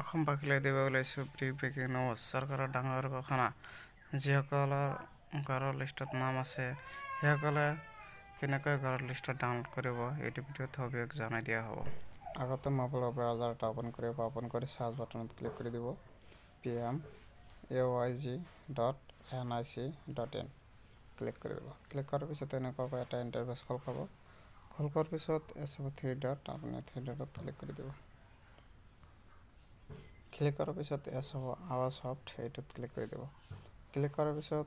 অসম বাখিলৈ দিব ওলাইছোঁ breaking news. চৰকাৰৰ ডাঙৰ ঘোষণা, যিসকলৰ ঘৰৰ লিষ্টত নাম আছে সেইসকলে কেনেকৈ ঘৰৰ লিষ্টত ডাউনলোড কৰিব, এইটো ভিডিঅ'ত সবিশেষ জনাই দিয়া হ'ব। আগতে মোবাইলৰ ব্ৰাউজাৰ এটা ওপেন কৰি চাৰ্চ বাটনত ক্লিক কৰি দিব pmayg.nic.in ক্লিক কৰি দিব। ক্লিক কৰাৰ পিছত এনেকুৱাকৈ এটা ইণ্টাৰফেচ খোল খাব। খোল খোৱাৰ পিছত থ্ৰী ডট, আপুনি থ্ৰী ডটত ক্লিক কৰি দিব। ক্লিক কৰাৰ পিছত আৱাৰ সফ্ট, এইটোত ক্লিক কৰি দিব। ক্লিক কৰাৰ পিছত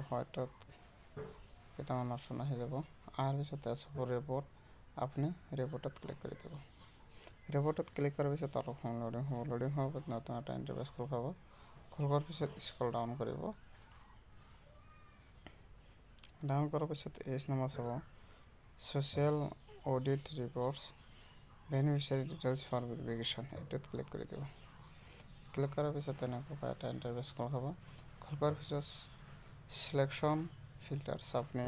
হোৱাইটত কেইটামান অপশ্যন আহি যাব। অহাৰ পিছত ৰিপৰ্ট, আপুনি ৰিপৰ্টত ক্লিক কৰি দিব। ৰিপৰ্টত ক্লিক কৰাৰ পিছত অলপ সময় লোডিং হ'ব। লোডিং হোৱাৰ পিছত নতুন এটা ইণ্টাৰফেচ খোল খাব। খোল খোৱাৰ পিছত স্ক্ৰল ডাউন কৰিব। ডাউন কৰাৰ পিছত এইচ নম্বৰ চাব, social audit reports, beneficiary details for verification, এইটোত ক্লিক কৰি দিব। ক্লিক কৰাৰ পিছত এনেকুৱা এটা ইণ্টাৰফেচ খোল খাব। খোল খোৱাৰ পিছত চিলেকশ্যন ফিল্টাৰ্ছ, আপুনি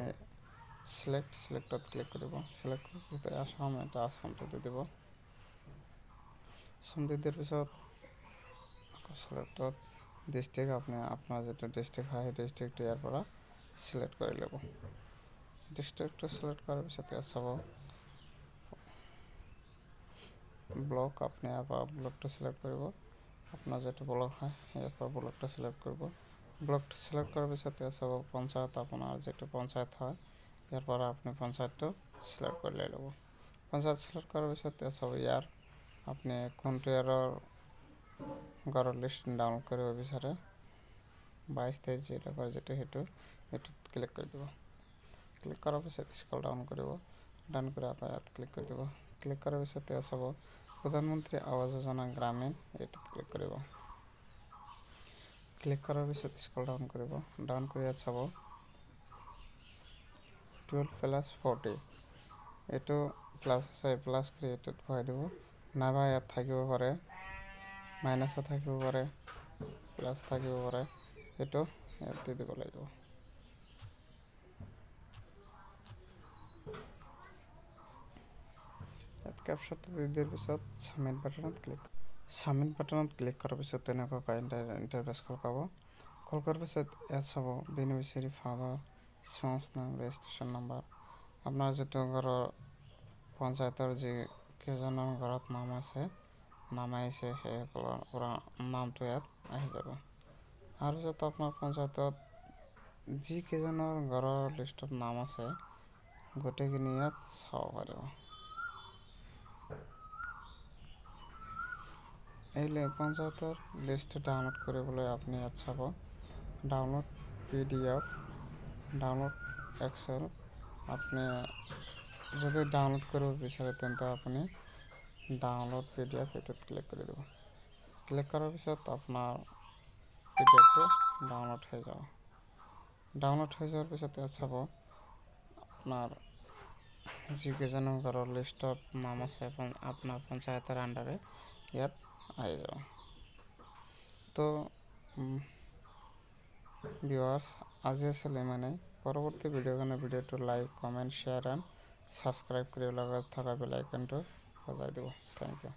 চিলেক্টত ক্লিক কৰিব। চিলেক্ট কৰাৰ পিছত আসামটো দি দিব। আসাম দি দিয়াৰ পিছত চিলেক্টত ডিষ্ট্ৰিক্ট, আপুনি আপোনাৰ যিটো ডিষ্ট্ৰিক্ট হয় সেই ডিষ্ট্ৰিক্টটো ইয়াৰ পৰা চিলেক্ট কৰি ল'ব। ডিষ্ট্ৰিক্টটো চিলেক্ট কৰাৰ পিছত ইয়াত চাব ব্লক, আপুনি ইয়াৰ পৰা ব্লকটো চিলেক্ট কৰিব। আপোনাৰ যিটো ব্লক হয় ইয়াৰ পৰা ব্লকটো চিলেক্ট কৰিব। ব্লকটো চিলেক্ট কৰাৰ পিছত ইয়াত চাব পঞ্চায়ত, আপোনাৰ যিটো পঞ্চায়ত হয় ইয়াৰ পৰা আপুনি পঞ্চায়তটো চিলেক্ট কৰি লৈ ল'ব। পঞ্চায়ত চিলেক্ট কৰাৰ পিছত ইয়াত চাব ইয়াৰ আপুনি কোনটো ইয়াৰৰ ঘৰৰ লিষ্ট ডাউনলোড কৰিব বিচাৰে, 22-23 যিটো সেইটোত ক্লিক কৰি দিব। ক্লিক কৰাৰ পিছত স্ক্ৰল ডাউন কৰিব। ডাউন কৰি আকৌ ইয়াত ক্লিক কৰি দিব। ক্লিক কৰাৰ পিছত ইয়াত চাব প্ৰধানমন্ত্ৰী আৱাস যোজনা গ্ৰামীণ, এইটোত ক্লিক কৰিব। ক্লিক কৰাৰ পিছত স্ক্ৰল ডাউন কৰিব। ডাউন কৰি ইয়াত চাব 12+40, এইটো প্লাছ আছে, প্লাছ কৰি এইটোত ভৰাই দিব। নাইবা ইয়াত থাকিব পাৰে, মাইনাছো থাকিব পাৰে, প্লাছ থাকিব পাৰে, এইটো ইয়াত দি দিব লাগিব। ইয়াত কেপচাৰটো দি দিয়াৰ পিছত ছাবমিট বাটনত ক্লিক কৰাৰ পিছত তেনেকুৱাকৈ ইণ্টাৰফেচ খোল খাব। খোল খোৱাৰ পিছত ইয়াত চাব বেনিফিচিয়াৰী ফাদাৰ, স্পাউছ নাম, ৰেজিষ্ট্ৰেশ্যন নম্বৰ, আপোনাৰ যিটো ঘৰৰ পঞ্চায়তৰ যি কেইজনৰ ঘৰত নাম আহিছে সেইসকলৰ নামটো ইয়াত আহি যাব। আৰু পিছত আপোনাৰ পঞ্চায়তত যিকেইজনৰ ঘৰৰ লিষ্টত নাম আছে গোটেইখিনি ইয়াত চাব পাৰিব। এই পঞ্চায়তৰ লিষ্টটো ডাউনলোড কৰিবলৈ আপুনি ইয়াত চাব ডাউনলোড PDF, ডাউনলোড এক্সেল। আপুনি যদি ডাউনলোড কৰিব বিচাৰে তেন্তে আপুনি ডাউনলোড PDF, এইটোত ক্লিক কৰি দিব। ক্লিক কৰাৰ পিছত আপোনাৰ PDFটো ডাউনলোড হৈ যাব। ডাউনলোড হৈ যোৱাৰ পিছত ইয়াত চাব আপোনাৰ যিকেইজনৰ ঘৰৰ লিষ্টত নাম আছে আপোনাৰ পঞ্চায়তৰ আণ্ডাৰে ইয়াত আহি যাব। তো ভিউৱাৰ্ছ, আজি আছিল ইমানেই। পৰৱৰ্তী ভিডিঅ'টো like, comment, share and subscribe কৰি লগত থকা বেল আইকনটো বজাই দিব। Thank U.